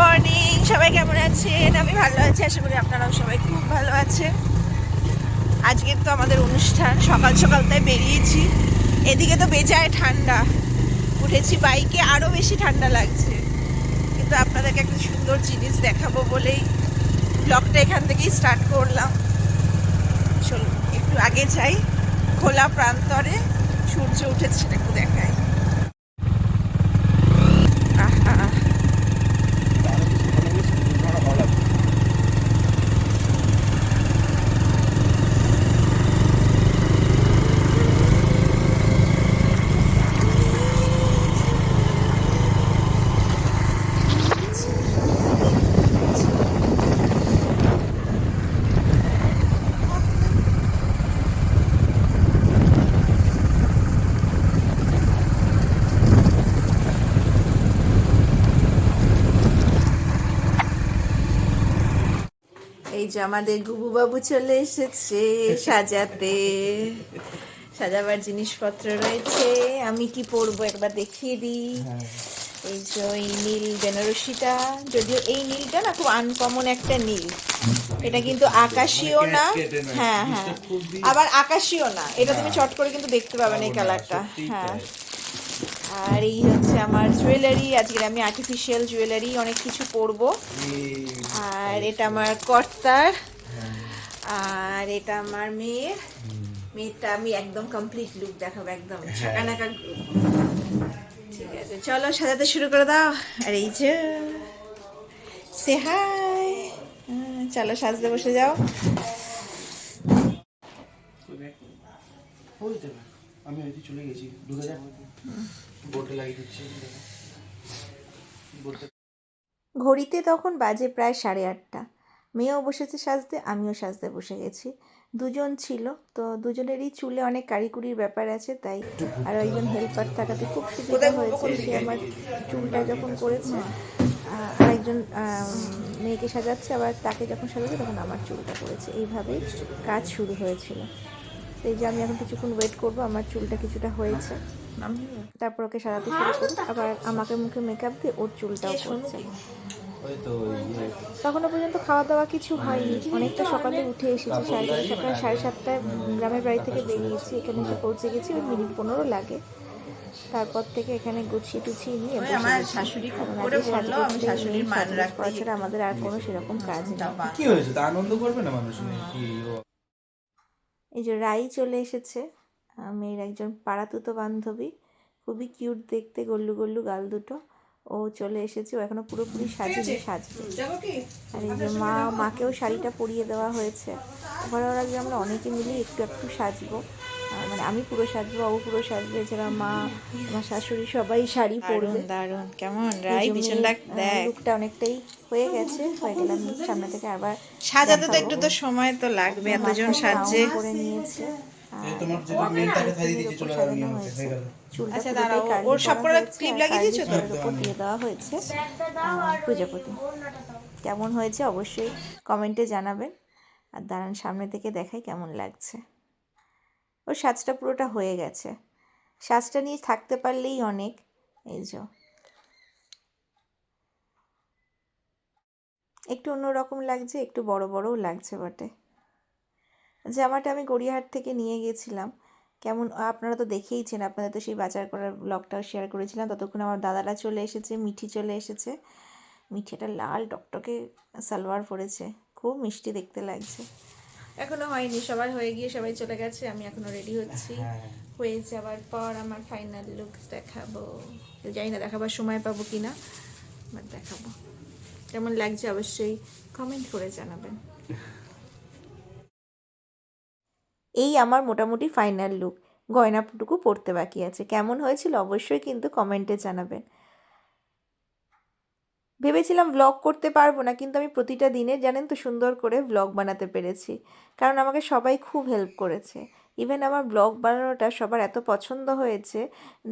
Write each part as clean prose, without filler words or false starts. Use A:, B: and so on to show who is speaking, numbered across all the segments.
A: Morning, সবাই কেমন আছেন? আমি ভালো আছি, আশা করি আপনারাও সবাই খুব ভালো আছেন। আজকে তো আমাদের অনুষ্ঠান, সকাল সকাল তাই বেরিয়েছি। এদিকে তো বেজায় ঠান্ডা, উঠেছি বাইকে, আরও বেশি ঠান্ডা লাগছে। কিন্তু আপনাদেরকে একটা সুন্দর জিনিস দেখাবো বলেই ব্লগটা এখান থেকেই স্টার্ট করলাম। চলুন একটু আগে যাই, খোলা প্রান্তরে সূর্য উঠেছে, সেটা একটু দেখাই। আহা, এই যে আমাদের গুবু বাবু চলে এসেছে সাজাতে। সাজাবার জিনিসপত্র রয়েছে। আমি কি পরবো একবার দেখিয়ে দিই। এই যে ওই নীল বেনারসিটা, যদিও এই নীলটা না খুব আনকমন একটা নীল। এটা কিন্তু আকাশীও না, হ্যাঁ হ্যাঁ, আবার আকাশীও না। এটা তুমি চট করে কিন্তু দেখতে পাবে না এই কালারটা। হ্যাঁ, আর এই হচ্ছে আমার জুয়েলারি। আজকে আমি আর্টিফিশিয়াল জুয়েলারি অনেক কিছু পরবো। আর এটা আমার কর্তার, আর এটা আমার মেয়ের। মেয়েটা আমি একদম কমপ্লিট লুক দেখাবো, একদম ছাকানাকা। ঠিক আছে, চলো সাজাতে শুরু করে দাও। আর এই যে সে হাই, চলো সাজতে বসে যাও।
B: আমি ওইদিকে চলে গেছি, ঢুকে যা, বোর্ডে লাগিয়ে দিচ্ছি।
A: ঘড়িতে তখন বাজে প্রায় 8:30। মেয়েও বসেছে সাজতে, আমিও সাজতে বসে গেছি। দুজন ছিল তো, দুজনেরই চুলে অনেক কারিকুরির ব্যাপার আছে, তাই আর একজন হেল্পার থাকাতে খুব সুবিধা হয়েছে। সে আমার চুলটা যখন করেছে, আর একজন মেয়েকে সাজাচ্ছে, আবার তাকে যখন সাজাচ্ছে তখন আমার চুলটা করেছে। এইভাবেই কাজ শুরু হয়েছিল। তো এই যে আমি এখন কিছুক্ষণ ওয়েট করবো, আমার চুলটা কিছুটা হয়েছে, তারপর ওকে সাজাতে শুরু করবো। আবার আমাকে মুখে মেকআপ দিয়ে ওর চুলটাও করছে। তখনও পর্যন্ত খাওয়া দাওয়া কিছু হয়নি, অনেকটা সকালে উঠে এসেছি। প্রায় 7:30টায় গ্রামের বাড়ি থেকে বেরিয়েছি, এখানে এসে পৌঁছে গেছি, ওই মিনিট 15 লাগে। তারপর থেকে এখানে গুছিয়ে টুছিয়ে নিয়ে আমার শাশুড়ি শাশুড়ির মান রাখা ছাড়া আমাদের আর কোনো সেরকম কাজ নেই।
B: কি হয়েছে, তা আনন্দ করবে না মানুষ নাকি?
A: এই যে রাই চলে এসেছে, মেয়ের একজন পাড়াতুতো বান্ধবী, খুবই কিউট দেখতে, গল্লু গল্লু গাল দুটো। ও চলে এসেছে, ও এখনো পুরোপুরি সাজেনি, সাজবে। আর এই যে মাকেও শাড়িটা পরিয়ে দেওয়া হয়েছে। ওখানে ওরা যে আমরা অনেকে মিলে একটু একটু সাজবো, মানে আমি পুরো সাজবো, ও পুরো সাজবে, এছাড়া মা, আমার শাশুড়ি সবাই শাড়ি পরবে। দারুণ, কেমন রাই পিছনটা দেখ, লুকটা অনেকটাই হয়ে গেছে, হয়ে গেলাম সামনে থেকে আবার সাজাতে তো একটু তো সময় তো লাগবে, এতজন সাজছে। করে নিয়েছে,
B: তোমার যদি মেনটাকে খাইয়ে দিয়েছি, চলে গেল নিয়ম হয়ে গেল।
A: আচ্ছা দাঁড়াও, ওর সব করে ক্লিপ লাগিয়ে দিয়েছো তো? উপর দিয়ে দেওয়া হয়েছে প্রজাপতি। কেমন হয়েছে অবশ্যই কমেন্টে জানাবেন। আর দাঁড়ান সামনে থেকে দেখাই কেমন লাগছে। ওর সাজটা পুরোটা হয়ে গেছে, সাজটা নিয়ে থাকতে পারলেই অনেক। এই যে একটু অন্যরকম লাগছে, একটু বড় বড়ও লাগছে বটে। জামাটা আমি গড়িয়াহাট থেকে নিয়ে গেছিলাম। কেমন আপনারা তো দেখেইছেন, আপনাদের তো সেই বাজার করার ব্লগটাও শেয়ার করেছিলাম। ততক্ষণ আমার দাদারা চলে এসেছে, মিঠি চলে এসেছে। মিঠিটা লাল টকটকে সালোয়ার পরেছে, খুব মিষ্টি দেখতে লাগছে। এখনো হয়নি, সবাই হয়ে গিয়ে সবাই চলে গেছে, আমি এখনো রেডি হচ্ছি। হয়ে যাওয়ার পর আমার ফাইনাল লুক দেখাবো। জানি না দেখাবার সময় পাবো কিনা, বাট দেখাবো। কেমন লাগছে অবশ্যই কমেন্ট করে জানাবেন। এই আমার মোটামুটি ফাইনাল লুক, গয়নাটুকু পরতে বাকি আছে। কেমন হয়েছিল অবশ্যই কিন্তু কমেন্টে জানাবেন। ভেবেছিলাম ব্লগ করতে পারবো না, কিন্তু আমি প্রতিটা দিনে জানেন তো সুন্দর করে ব্লগ বানাতে পেরেছি, কারণ আমাকে সবাই খুব হেল্প করেছে। ইভেন আমার ব্লগ বানানোটা সবার এত পছন্দ হয়েছে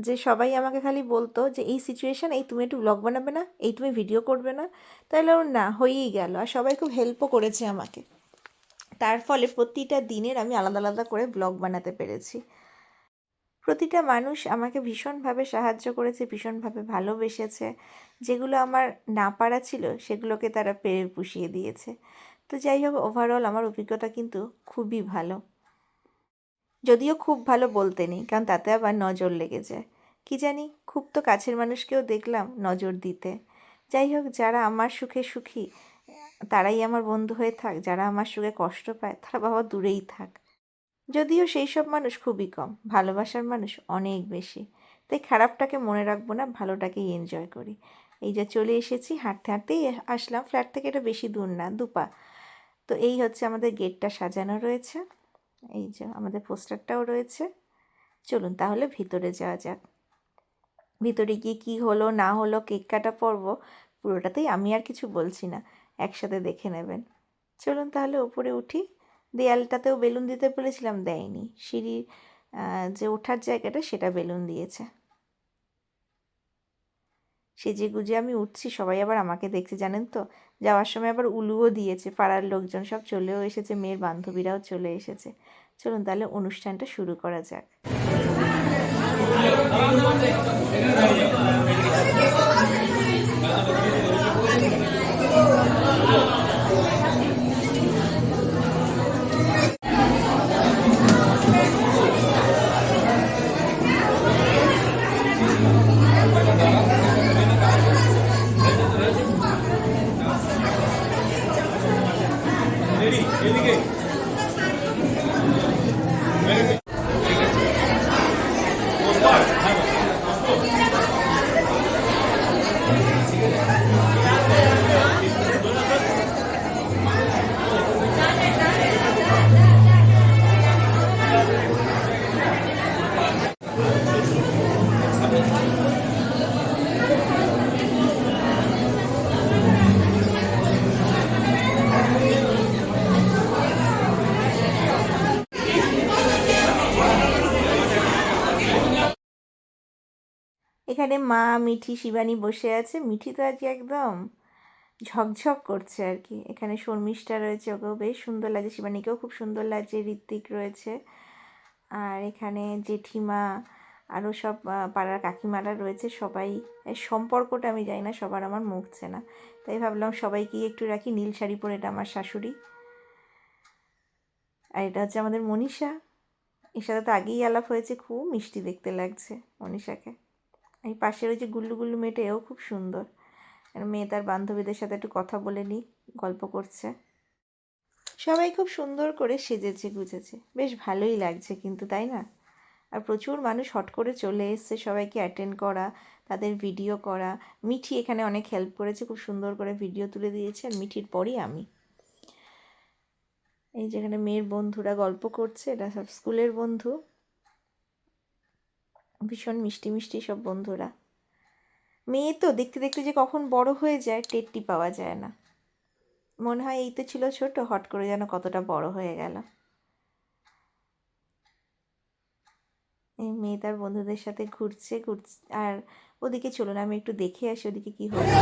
A: যে সবাই আমাকে খালি বলতো যে এই সিচুয়েশান, এই তুমি একটু ব্লগ বানাবে না, এই তুমি ভিডিও করবে না, তাহলে ওর না হয়েই গেল। আর সবাই খুব হেল্পও করেছে আমাকে, তার ফলে প্রতিটা দিনের আমি আলাদা আলাদা করে ব্লগ বানাতে পেরেছি। প্রতিটা মানুষ আমাকে ভীষণভাবে সাহায্য করেছে, ভীষণভাবে ভালোবেসেছে। যেগুলো আমার না পারা ছিল সেগুলোকে তারা পেরে পুষিয়ে দিয়েছে। তো যাই হোক, ওভারঅল আমার অভিজ্ঞতা কিন্তু খুবই ভালো। যদিও খুব ভালো বলতে নেই, কারণ তাতে আবার নজর লেগে যায়। কি জানি, খুব তো কাছের মানুষকেও দেখলাম নজর দিতে। যাই হোক, যারা আমার সুখে সুখী তারাই আমার বন্ধু হয়ে থাক, যারা আমার সুখে কষ্ট পায় তারা বাবা দূরেই থাক। যদিও সেই সব মানুষ খুবই কম, ভালোবাসার মানুষ অনেক বেশি। তাই খারাপটাকে মনে রাখবো না, ভালোটাকেই এনজয় করি। এই যে চলে এসেছি, হাঁটতে হাঁটতেই আসলাম। ফ্ল্যাট থেকে এটা বেশি দূর না, 2 পা। তো এই হচ্ছে আমাদের গেটটা সাজানো রয়েছে, এই যে আমাদের পোস্টারটাও রয়েছে। চলুন তাহলে ভিতরে যাওয়া যাক। ভিতরে গিয়ে কী হলো না হলো, কেক কাটা পর্ব পুরোটাতেই আমি আর কিছু বলছি না, একসাথে দেখে নেবেন। চলুন তাহলে উপরে উঠি। দেয়ালটাতেও বেলুন দিতে বলেছিলাম, দেয়নি। সিঁড়ির যে ওঠার জায়গাটা সেটা বেলুন দিয়েছে। সেজে গুজে আমি উঠছি, সবাই আবার আমাকে দেখছে জানেন তো। যাওয়ার সময় আবার উলুও দিয়েছে, পাড়ার লোকজন সব চলেও এসেছে, মেয়ের বান্ধবীরাও চলে এসেছে। চলুন তাহলে অনুষ্ঠানটা শুরু করা যাক। এখানে মা, মিঠি, শিবানী বসে আছে। মিঠি তো আজকে একদম ঝকঝক করছে আর কি। এখানে শর্মিষ্ঠা রয়েছে, ওকেও বেশ সুন্দর লাগছে, শিবানীকেও খুব সুন্দর লাগছে, ঋত্বিক রয়েছে। আর এখানে জেঠিমা, আরও সব পাড়ার কাকিমারা রয়েছে। সবাই সম্পর্কটা আমি জানি না, সবার আমার মুখ চেনা, তাই ভাবলাম সবাইকেই একটু রাখি। নীল শাড়ি পরে, এটা আমার শাশুড়ি। আর এটা হচ্ছে আমাদের মনীষা। এর সাথে তো আগেই আলাপ হয়েছে, খুব মিষ্টি দেখতে লাগছে মনীষাকে। এই পাশের ওই যে গুল্লু গুল্লু মেয়েটা, এও খুব সুন্দর। আর মেয়ে তার বান্ধবীদের সাথে একটু কথা বলে নিই, গল্প করছে। সবাই খুব সুন্দর করে সেজেছে গুজেছে, বেশ ভালোই লাগছে কিন্তু, তাই না? আর প্রচুর মানুষ হট করে চলে এসছে সবাইকে অ্যাটেন্ড করা, তাদের ভিডিও করা। মিঠি এখানে অনেক হেল্প করেছে, খুব সুন্দর করে ভিডিও তুলে দিয়েছে। আর মিঠির পরই আমি। এই যেখানে মেয়ের বন্ধুরা গল্প করছে, এটা সব স্কুলের বন্ধু, ভীষণ মিষ্টি মিষ্টি সব বন্ধুরা। মেয়ে তো দেখতে দেখতে যে কখন বড় হয়ে যায় টেরটি পাওয়া যায় না। মনে হয় এই তো ছিল ছোট, হট করে যেন কতটা বড় হয়ে গেল। এই মেয়ে তার বন্ধুদের সাথে ঘুরছে ঘুরছে। আর ওদিকে চলুন আমি একটু দেখে আসি ওদিকে কি হচ্ছে।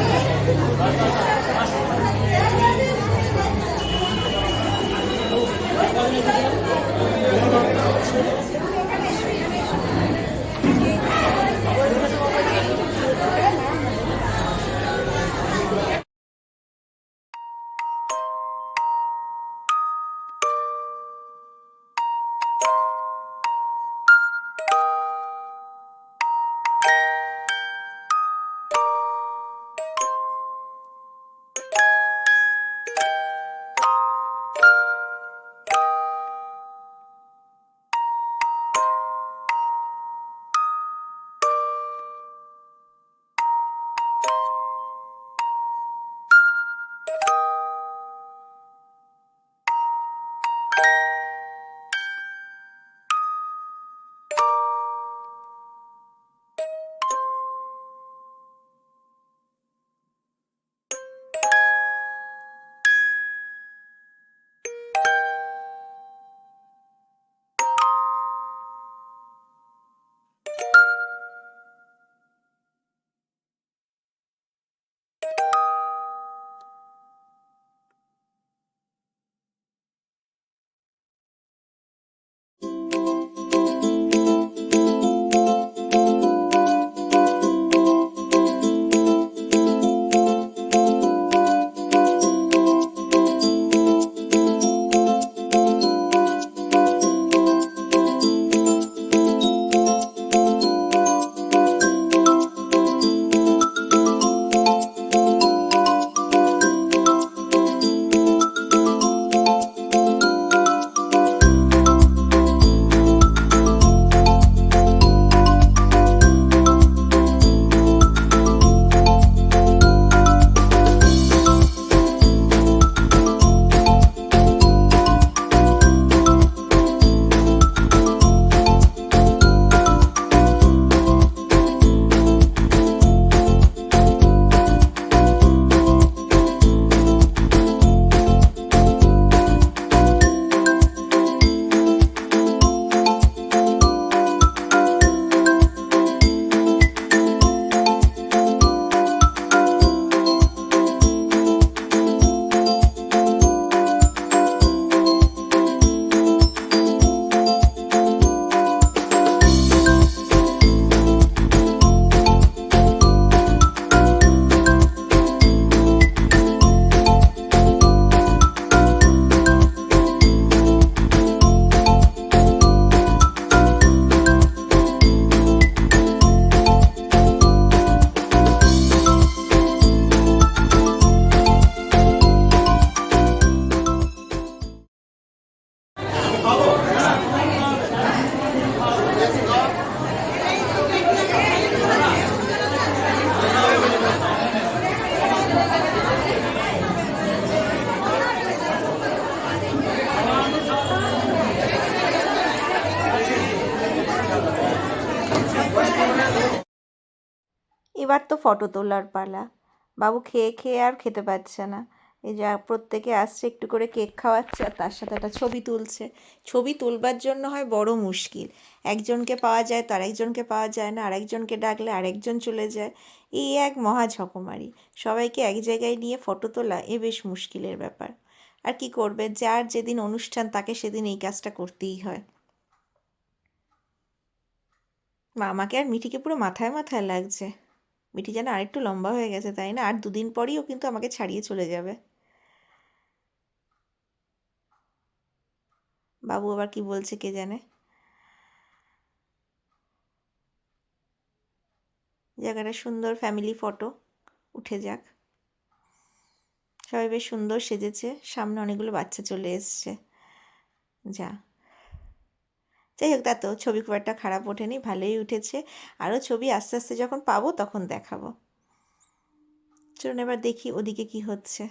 A: ফটো তোলার পালা। বাবু খেয়ে খেয়ে আর খেতে পারছে না। এই যে প্রত্যেকে আসছে, একটু করে কেক খাওয়াচ্ছে আর তার সাথে একটা ছবি তুলছে। ছবি তুলবার জন্য হয় বড় মুশকিল, একজনকে পাওয়া যায় তো আরেকজনকে পাওয়া যায় না, আরেকজনকে ডাকলে আরেকজন চলে যায়। এই এক মহা ঝকমারি। সবাইকে এক জায়গায় নিয়ে ফটো তোলা এ বেশ মুশকিলের ব্যাপার। আর কি করবে, যার যেদিন অনুষ্ঠান তাকে সেদিন এই কাজটা করতেই হয়। আমাকে আর মিঠিকে পুরো মাথায় মাথায় লাগছে। মিঠি যেন আরেকটু লম্বা হয়ে গেছে, তাই না? আর 2 দিন পরেই ও কিন্তু আমাকে ছাড়িয়ে চলে যাবে। বাবু আবার কি বলছে কে জানে। জায়গাটা সুন্দর ফ্যামিলি ফটো উঠে যাক। সবাই বেশ সুন্দর সেজেছে, সামনে অনেকগুলো বাচ্চা চলে এসছে। যা, যাই হোক, তা তো ছবি খুব একটা খারাপ ওঠেনি, ভালোই উঠেছে। আরও ছবি আস্তে আস্তে যখন পাবো তখন দেখাবো। চলুন এবার দেখি ওদিকে কি হচ্ছে।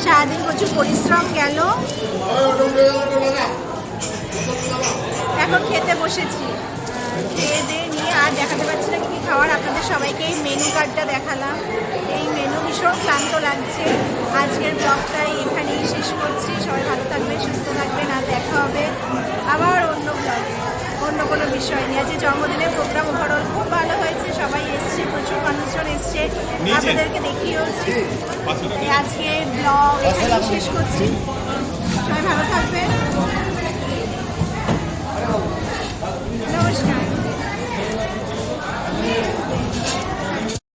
A: সারাদিন প্রচুর পরিশ্রম গেল, এখন খেতে বসেছি। খেয়ে দিয়ে নিয়ে আর দেখাতে পারছি না কি খাওয়ার, আপনাদের সবাইকে এই মেনু কার্ডটা দেখালাম। এই মেনু ভীষণ ক্লান্ত লাগছে। আজকের ব্লগটাই এখানেই শেষ করছি। সবাই ভালো থাকবেন, সুস্থ থাকবেন, আর দেখা হবে আবার অন্য ব্লগে অন্য কোনো বিষয় নিয়ে। আজকে জন্মদিনের প্রোগ্রাম ওভারঅল খুব ভালো হয়েছে, সবাই এসছে, প্রচুর মানুষজন এসছে, আপনাদেরকে দেখিয়েওছি। এই আজকে ব্লগ এখানেই শেষ করছি। সবাই ভালো থাকবেন,